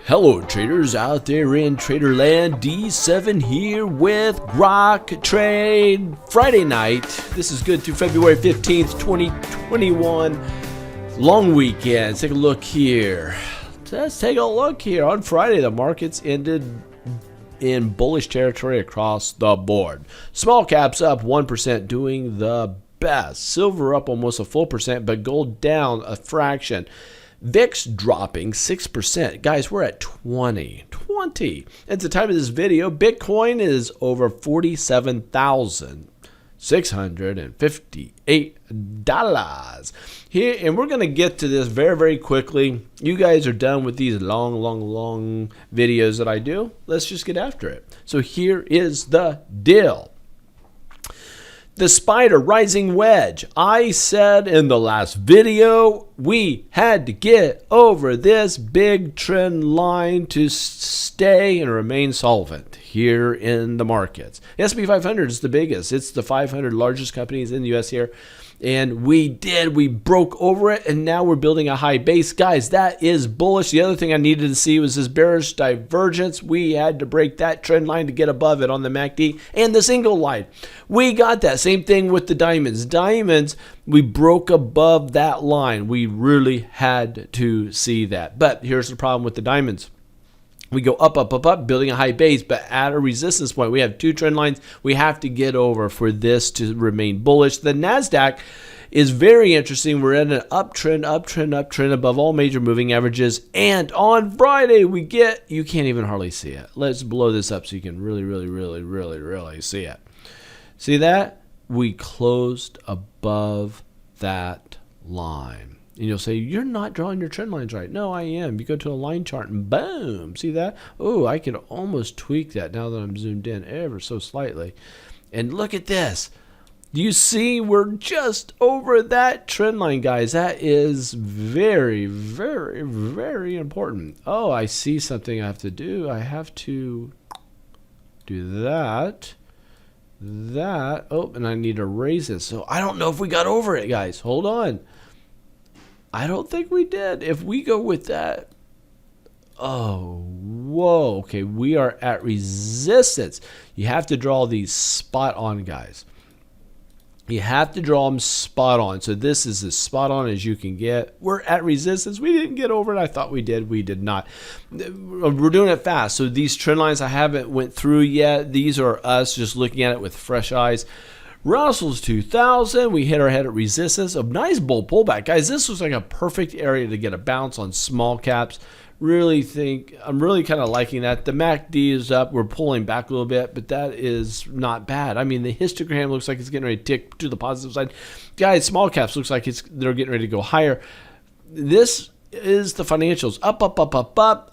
Hello traders out there in Traderland, D7 here with Grok Trade Friday night. This is good through February 15th, 2021. Long weekend. Let's take a look here. On Friday, the markets ended in bullish territory across the board. Small caps up 1%, doing the best. Silver up almost a full percent, but gold down a fraction. VIX dropping 6%. Guys, we're at 20. At the time of this video, Bitcoin is over $47,658 here, and we're going to get to this very, very quickly. You guys are done with these long videos that I do. Let's just get after it. So here is the deal. The spider rising wedge. I said in the last video we had to get over this big trend line to stay and remain solvent here in the markets. The S&P 500 is the biggest. It's the 500 largest companies in the U.S. here. And we broke over it, and now we're building a high base. Guys, that is bullish. The other thing I needed to see was this bearish divergence. We had to break that trend line to get above it on the MACD and the single line. We got that. Same thing with the diamonds. Diamonds, we broke above that line. We really had to see that. But here's the problem with the diamonds. We go up, building a high base, but at a resistance point. We have two trend lines we have to get over for this to remain bullish. The NASDAQ is very interesting. We're in an uptrend above all major moving averages. And on Friday, you can't even hardly see it. Let's blow this up so you can really see it. See that? We closed above that line. And you'll say, you're not drawing your trend lines right. No, I am. You go to a line chart and boom. See that? Oh, I can almost tweak that now that I'm zoomed in ever so slightly. And look at this. Do you see we're just over that trend line, guys? That is very, very important. Oh, I see something I have to do. I have to do that. Oh, and I need to raise it. So I don't know if we got over it, guys. Hold on. I don't think we did. If we go with that, okay, we are at resistance. You have to draw these spot on, guys. You have to draw them spot on. So this is as spot on as you can get. We're at resistance. We didn't get over it. I thought we did. We did not. We're doing it fast. So these trend lines I haven't went through yet. These are us just looking at it with fresh eyes. Russell's 2000, we hit our head at resistance. A nice bull pullback. Guys, this was like a perfect area to get a bounce on small caps. I'm really kind of liking that. The MACD is up. We're pulling back a little bit, but that is not bad. I mean, the histogram looks like it's getting ready to tick to the positive side. Guys, small caps looks like they're getting ready to go higher. This is the financials. Up,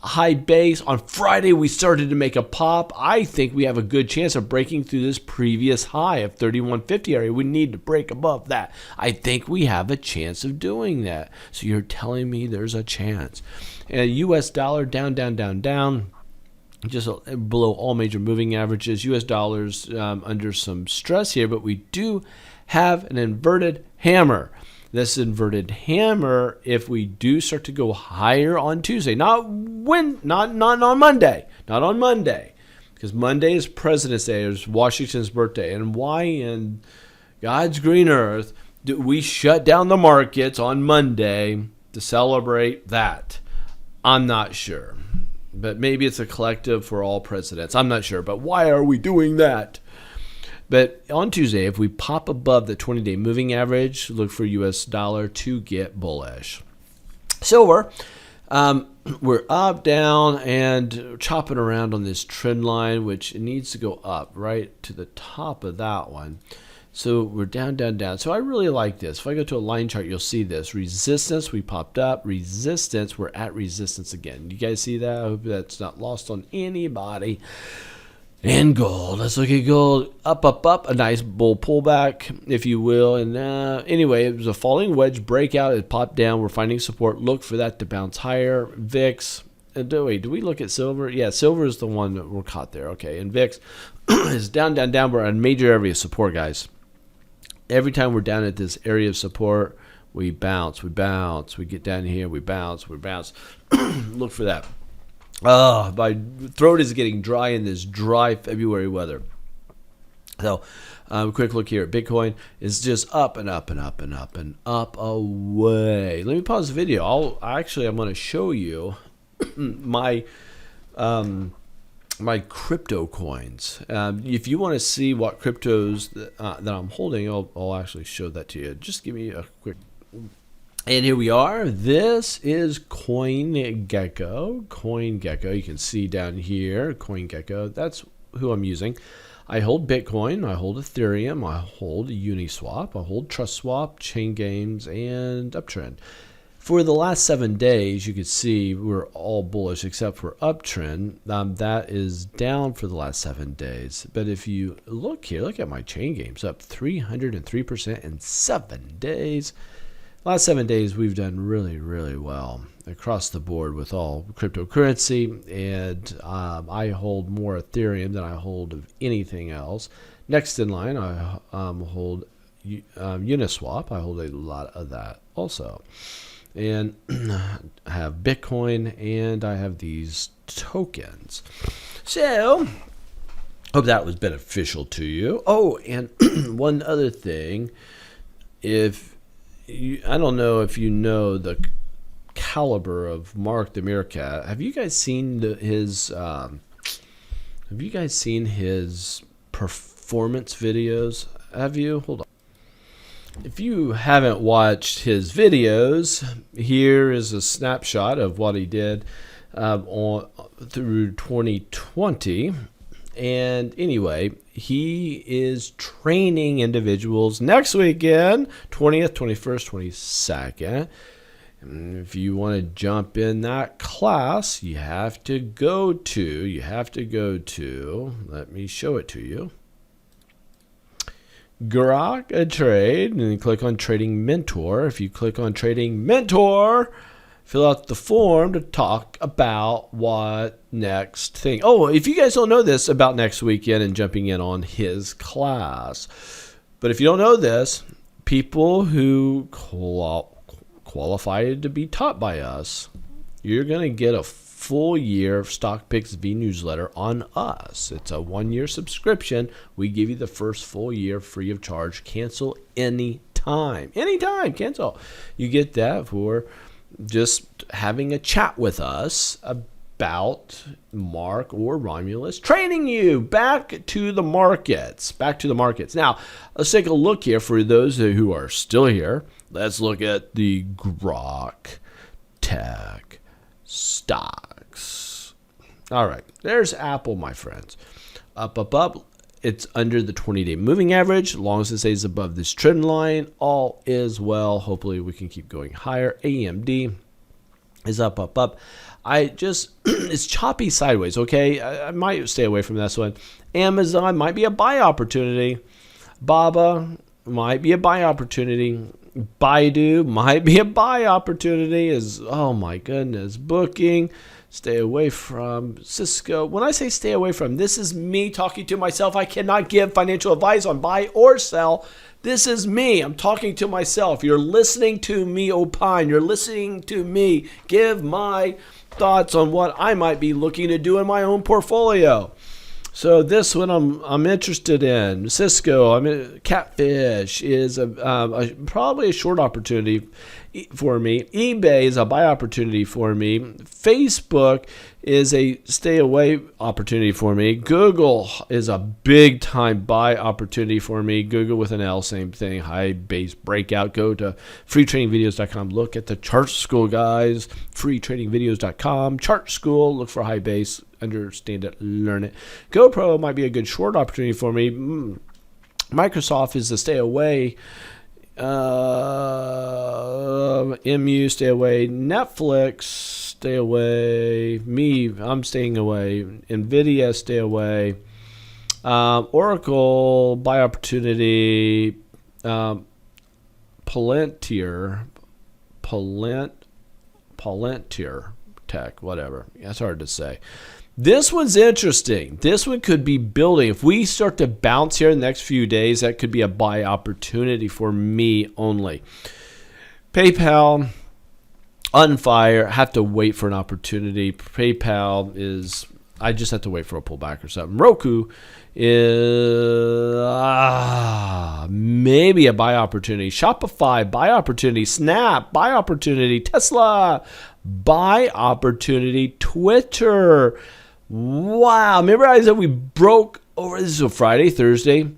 high base. On Friday, we started to make a pop. I think we have a good chance of breaking through this previous high of 3150 area. We need to break above that. I think we have a chance of doing that. So you're telling me there's a chance. And US dollar down. Just below all major moving averages. US dollars under some stress here, but we do have an inverted hammer. This inverted hammer, if we do start to go higher on Tuesday, not on Monday, because Monday is President's Day, it's Washington's birthday, and why in God's green earth do we shut down the markets on Monday to celebrate that? I'm not sure, but maybe it's a collective for all presidents. I'm not sure, but why are we doing that? But on Tuesday, if we pop above the 20-day moving average, look for US dollar to get bullish. Silver, we're up, down, and chopping around on this trend line, which needs to go up right to the top of that one. So we're down. So I really like this. If I go to a line chart, you'll see this. Resistance, we popped up. Resistance, we're at resistance again. You guys see that? I hope that's not lost on anybody. And gold. Let's look at gold. Up. A nice bull pullback, if you will. And anyway, it was a falling wedge breakout. It popped down. We're finding support. Look for that to bounce higher. VIX. Do we look at silver? Yeah, silver is the one that we're caught there. Okay, and VIX is down. We're on major area of support, guys. Every time we're down at this area of support, we bounce. We get down here. We bounce. Look for that. Oh, my throat is getting dry in this dry February weather. So, quick look here. Bitcoin is just up and up and up and up and up away. Let me pause the video. I'm going to show you my my crypto coins. If you want to see what cryptos that I'm holding, I'll actually show that to you. Just give me a quick. And here we are. This is CoinGecko. CoinGecko. You can see down here, CoinGecko. That's who I'm using. I hold Bitcoin. I hold Ethereum. I hold Uniswap. I hold TrustSwap, Chain Games, and Uptrend. For the last 7 days, you can see we're all bullish except for Uptrend. That is down for the last 7 days. But if you look here, look at my Chain Games, up 303% in 7 days. Last 7 days, we've done really, really well across the board with all cryptocurrency, and I hold more Ethereum than I hold of anything else. Next in line, I hold Uniswap. I hold a lot of that also. And I have Bitcoin, and I have these tokens. So, hope that was beneficial to you. Oh, and one other thing, I don't know if you know the caliber of Mark the Meerkat. Have you guys seen his performance videos? Have you? Hold on. If you haven't watched his videos, here is a snapshot of what he did through 2020. And anyway, he is training individuals next weekend, 20th, 21st, 22nd. And if you want to jump in that class, you have to go to, let me show it to you, Grok a trade, and then click on Trading Mentor. If you click on Trading Mentor, fill out the form to talk about what next thing. Oh, if you guys don't know this about next weekend and jumping in on his class. But if you don't know this, people who qualified to be taught by us, you're going to get a full year of Stock Picks V newsletter on us. It's a 1-year subscription. We give you the first full year free of charge. Cancel anytime. Anytime, cancel. You get that for just having a chat with us about Mark or Romulus training you back to the markets. Now, let's take a look here for those who are still here. Let's look at the Grok Tech stocks. All right, there's Apple, my friends. Up, up, up. It's under the 20-day moving average. As long as it stays above this trend line, all is well. Hopefully, we can keep going higher. AMD is up, up, up. It's choppy sideways, okay? I might stay away from this one. Amazon might be a buy opportunity. Baba might be a buy opportunity. Baidu might be a buy opportunity. Oh my goodness, Booking. Stay away from Cisco. When I say stay away from, this is me talking to myself. I cannot give financial advice on buy or sell. This is me. I'm talking to myself. You're listening to me opine. You're listening to me give my thoughts on what I might be looking to do in my own portfolio. So this one I'm interested in. Cisco, Catfish is probably a short opportunity for me. eBay is a buy opportunity for me. Facebook is a stay away opportunity for me. Google is a big time buy opportunity for me. Google with an L, same thing. High base breakout. Go to freetrainingvideos.com. Look at the chart school, guys. freetrainingvideos.com. Chart school. Look for high base. Understand it, learn it. GoPro might be a good short opportunity for me. Microsoft is a stay away. MU, stay away. Netflix, stay away. I'm staying away. Nvidia, stay away. Oracle, buy opportunity. Palantir Tech, whatever. That's hard to say. This one's interesting. This one could be building. If we start to bounce here in the next few days, that could be a buy opportunity for me only. PayPal, on fire. Have to wait for an opportunity. PayPal is, I just have to wait for a pullback or something. Roku is maybe a buy opportunity. Shopify, buy opportunity. Snap, buy opportunity. Tesla, buy opportunity. Twitter. Wow. Remember I said we broke over, this is a Friday, Thursday,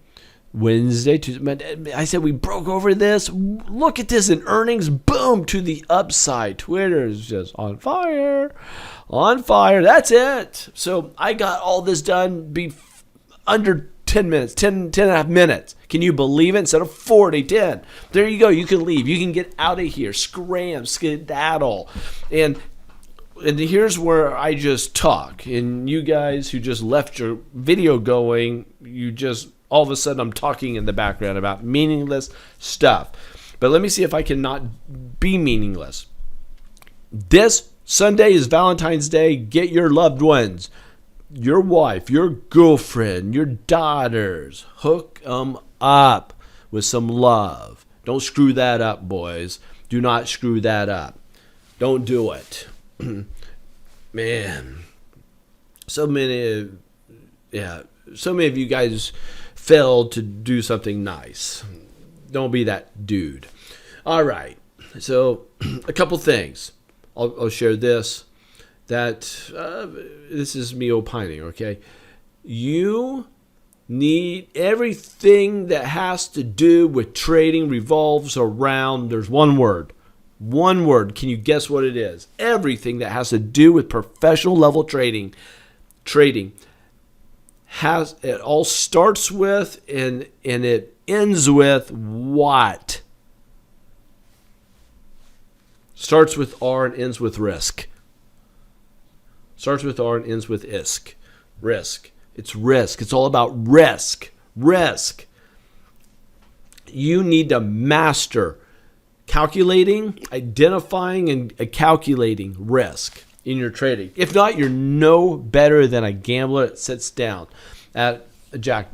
Wednesday, Tuesday. I said we broke over this. Look at this in earnings. Boom, to the upside. Twitter is just on fire. On fire. That's it. So I got all this done under 10 minutes, 10 and a half minutes. Can you believe it? Instead of 40, 10. There you go. You can leave. You can get out of here. Scram, skedaddle. And here's where I just talk. And you guys who just left your video going, you just, all of a sudden I'm talking in the background about meaningless stuff. But let me see if I can not be meaningless. This Sunday is Valentine's Day. Get your loved ones, your wife, your girlfriend, your daughters. Hook them up with some love. Don't screw that up, boys. Do not screw that up. Don't do it. Man. So many of you guys failed to do something nice. Don't be that dude. All right. So a couple things. I'll share this. This is me opining, okay? You need, everything that has to do with trading revolves around, there's one word. One word. Can you guess what it is? Everything that has to do with professional level trading has, it all starts with and it ends with what? Starts with R and ends with risk. Starts with R and ends with ISK. Risk. It's risk. It's all about risk. Risk. You need to master calculating, identifying, and calculating risk in your trading. If not, you're no better than a gambler that sits down at a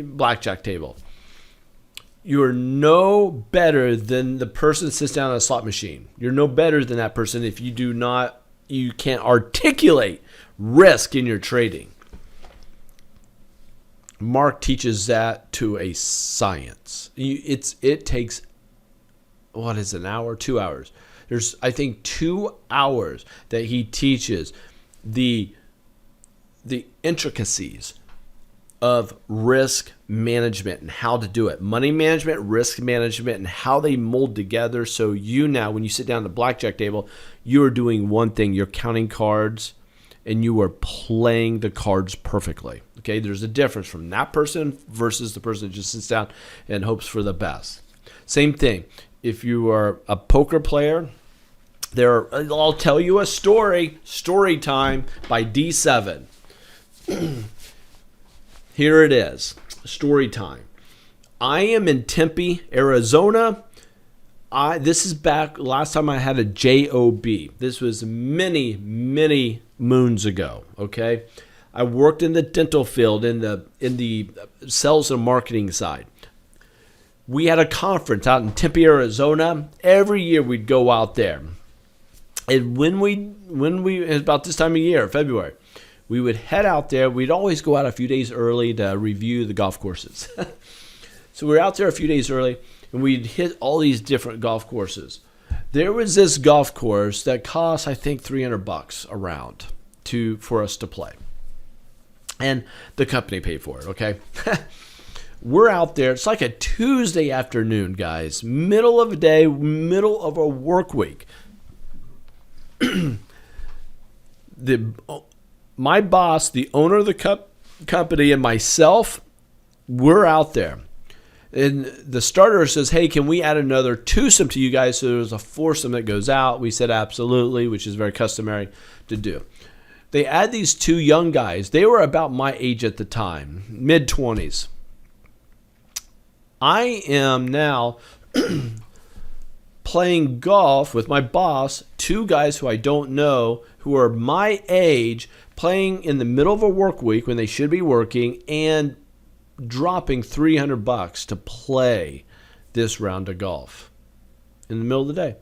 blackjack table. You're no better than the person that sits down at a slot machine. You're no better than that person if you can't articulate risk in your trading. Mark teaches that to a science. It takes, what is it, an hour, 2 hours? There's, I think, 2 hours that he teaches the intricacies of risk management and how to do it. Money management, risk management, and how they mold together. So you now, when you sit down at the blackjack table, you are doing one thing. You're counting cards and you are playing the cards perfectly. Okay, there's a difference from that person versus the person that just sits down and hopes for the best. Same thing. If you are a poker player, I'll tell you a story time by D7. Here it is, story time. I am in Tempe, Arizona. This is back last time I had a job. This was many, many moons ago. Okay, I worked in the dental field in the sales and marketing side. We had a conference out in Tempe, Arizona. Every year we'd go out there, and when we it was about this time of year, February, we would head out there. We'd always go out a few days early to review the golf courses. So we were out there a few days early, and we'd hit all these different golf courses. There was this golf course that cost, I think, $300 a round for us to play. And the company paid for it, okay? We're out there. It's like a Tuesday afternoon, guys. Middle of the day, middle of a work week. My boss, the owner of the company, and myself, we're out there. And the starter says, hey, can we add another twosome to you guys so there's a foursome that goes out? We said absolutely, which is very customary to do. They add these two young guys. They were about my age at the time, mid-20s. I am now playing golf with my boss, two guys who I don't know, who are my age, playing in the middle of a work week when they should be working, and dropping $300 to play this round of golf in the middle of the day.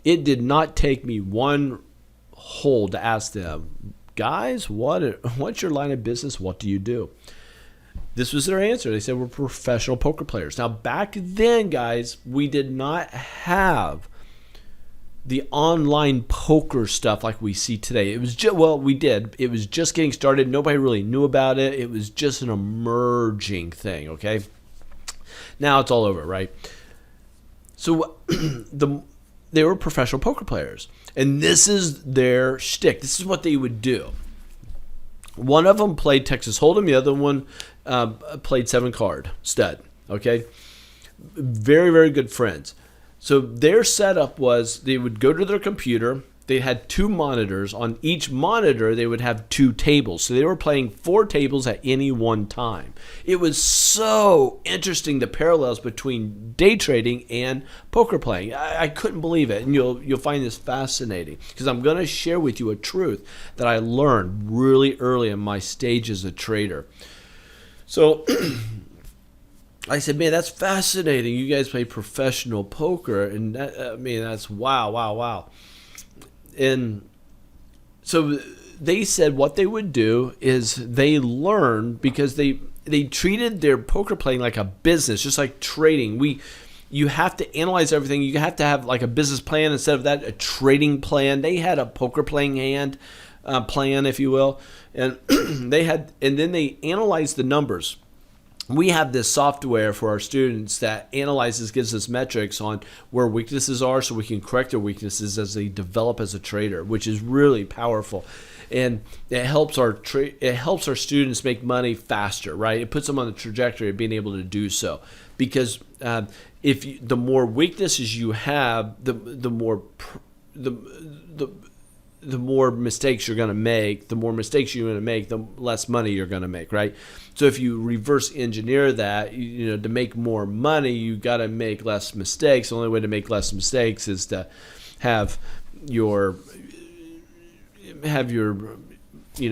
It did not take me one hole to ask them, guys, what's your line of business? What do you do? This was their answer. They said, we're professional poker players. Now, back then, guys, we did not have the online poker stuff like we see today. It was just, well, we did. It was just getting started. Nobody really knew about it. It was just an emerging thing, okay? Now it's all over, right? So they were professional poker players, and this is their shtick. This is what they would do. One of them played Texas Hold'em. The other one played 7-card stud, okay? Very, very good friends. So their setup was they would go to their computer. They had 2 monitors. On each monitor, they would have 2 tables. So they were playing 4 tables at any one time. It was so interesting, the parallels between day trading and poker playing. I couldn't believe it. And you'll find this fascinating because I'm going to share with you a truth that I learned really early in my stage as a trader. So I said, man, that's fascinating. You guys play professional poker. And that's wow. And so they said what they would do is they learned, because they treated their poker playing like a business, just like trading. You have to analyze everything. You have to have like a business plan instead of that, a trading plan. They had a poker playing hand plan, if you will, and and then they analyzed the numbers. We have this software for our students that gives us metrics on where weaknesses are so we can correct their weaknesses as they develop as a trader, which is really powerful. And it helps our students make money faster, right? It puts them on the trajectory of being able to do so. Because the more weaknesses you have, the more mistakes you're going to make. The more mistakes you're going to make, the less money you're going to make, right? So if you reverse engineer that, to make more money, you got to make less mistakes. The only way to make less mistakes is to have your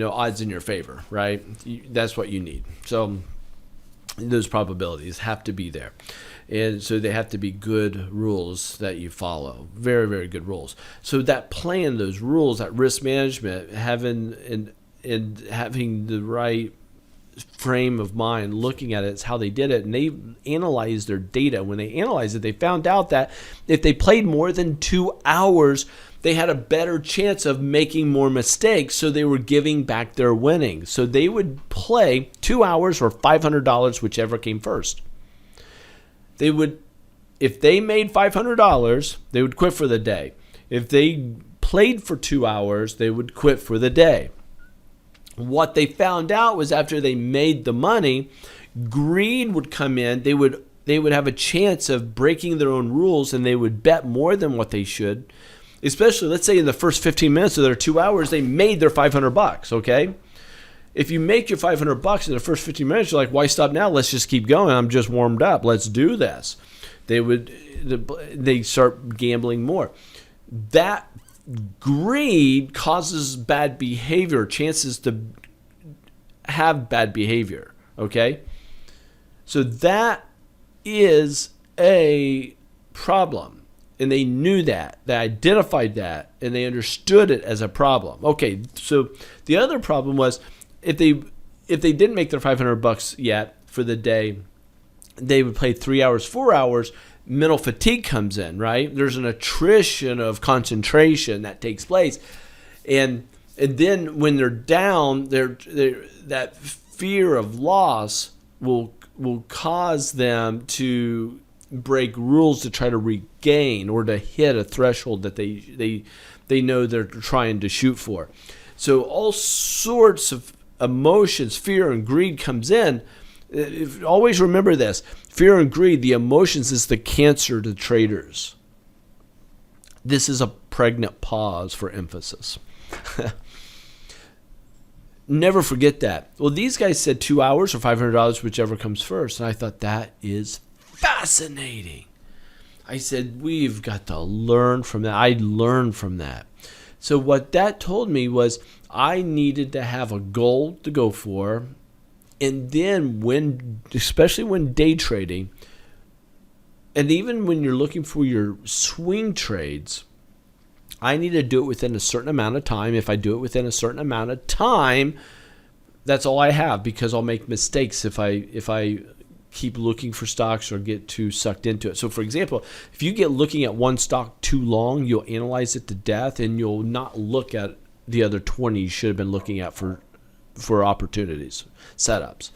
odds in your favor, right? That's what you need. So those probabilities have to be there. And so they have to be good rules that you follow. Very, very good rules. So that plan, those rules, that risk management, having the right frame of mind, looking at it, it's how they did it. And they analyzed their data. When they analyzed it, they found out that if they played more than 2 hours, they had a better chance of making more mistakes, so they were giving back their winnings. So they would play 2 hours for $500, whichever came first. If they made $500, they would quit for the day. If they played for 2 hours, they would quit for the day. What they found out was after they made the money, greed would come in. They would have a chance of breaking their own rules, and they would bet more than what they should. Especially, let's say in the first 15 minutes of their 2 hours, they made their $500, okay? If you make your $500 in the first 15 minutes, you're like, why stop now? Let's just keep going. I'm just warmed up. Let's do this. They start gambling more. That greed causes bad behavior, chances to have bad behavior, okay? So that is a problem. And they knew that. They identified that, and they understood it as a problem. Okay, so the other problem was, if they didn't make their $500 yet for the day, they would play 3 hours, 4 hours. Mental fatigue comes in, right? There's an attrition of concentration that takes place, and then when they're down, that fear of loss will cause them to break rules to try to regain or to hit a threshold that they know they're trying to shoot for. So all sorts of emotions, fear and greed comes in. Always remember this. Fear and greed, the emotions, is the cancer to traders. This is a pregnant pause for emphasis. Never forget that. Well, these guys said 2 hours or $500, whichever comes first. And I thought, that is fascinating. I said, we've got to learn from that. I learned from that. So what that told me was I needed to have a goal to go for. And then especially when day trading, and even when you're looking for your swing trades, I need to do it within a certain amount of time. If I do it within a certain amount of time, that's all I have, because I'll make mistakes if I keep looking for stocks or get too sucked into it. So for example, if you get looking at one stock too long, you'll analyze it to death and you'll not look at the other 20 you should have been looking at for opportunities, setups.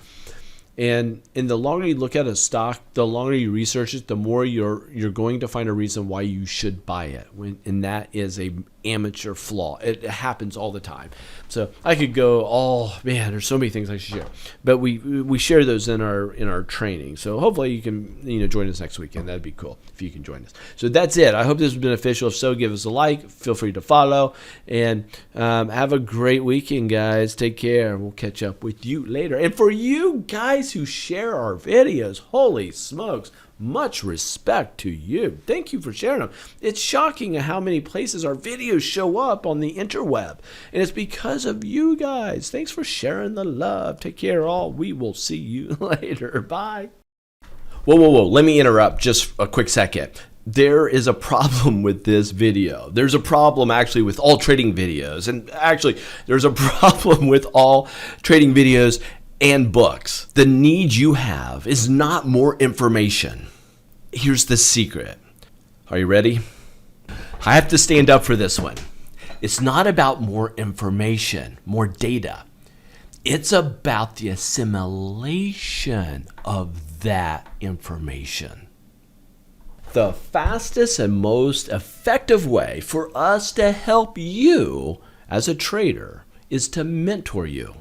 And the longer you look at a stock, the longer you research it, the more you're going to find a reason why you should buy it. And that is a amateur flaw. It happens all the time. So I could go, oh man, there's so many things I should share, but we share those in our training. So hopefully you can join us next weekend. That'd be cool if you can join us. So that's it. I hope this was beneficial. If so, give us a like. Feel free to follow, and have a great weekend, guys. Take care. We'll catch up with you later. And for you guys who share our videos, holy smokes, much respect to you. Thank you for sharing them. It's shocking how many places our videos show up on the interweb, and it's because of you guys. Thanks for sharing the love. Take care, all. We will see you later. Bye. Whoa. Let me interrupt just a quick second. There is a problem with this video. There's a problem actually with all trading videos, and actually there's a problem with all trading videos and books. The need you have is not more information. Here's the secret. Are you ready? I have to stand up for this one. It's not about more information, more data. It's about the assimilation of that information. The fastest and most effective way for us to help you as a trader is to mentor you.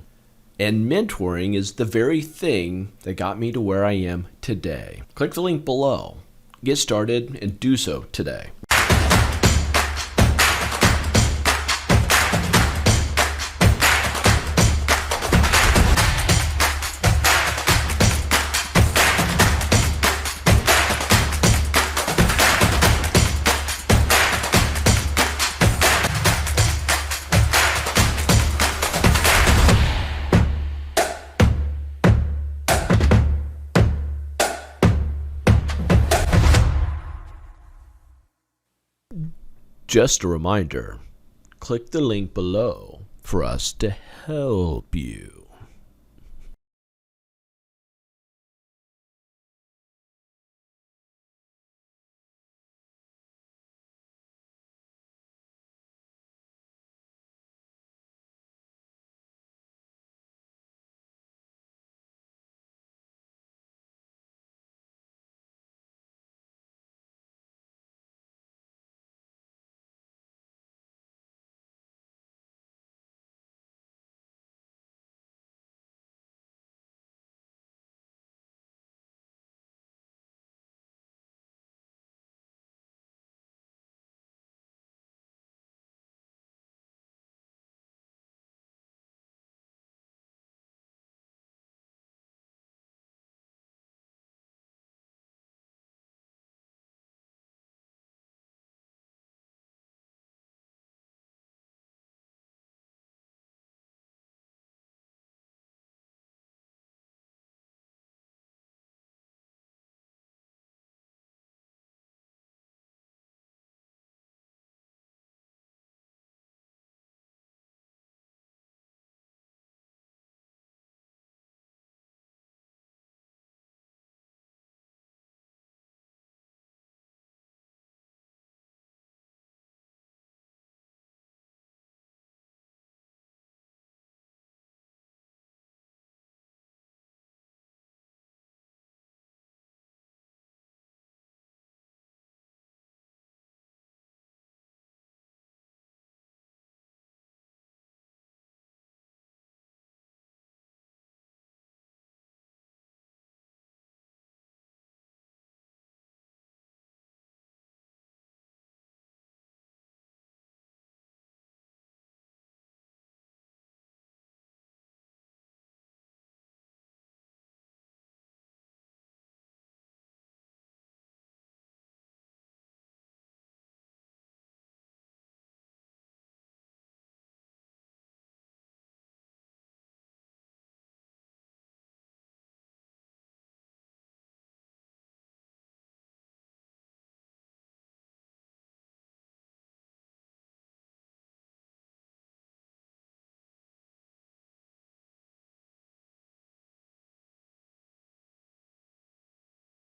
And mentoring is the very thing that got me to where I am today. Click the link below. Get started and do so today. Just a reminder, click the link below for us to help you.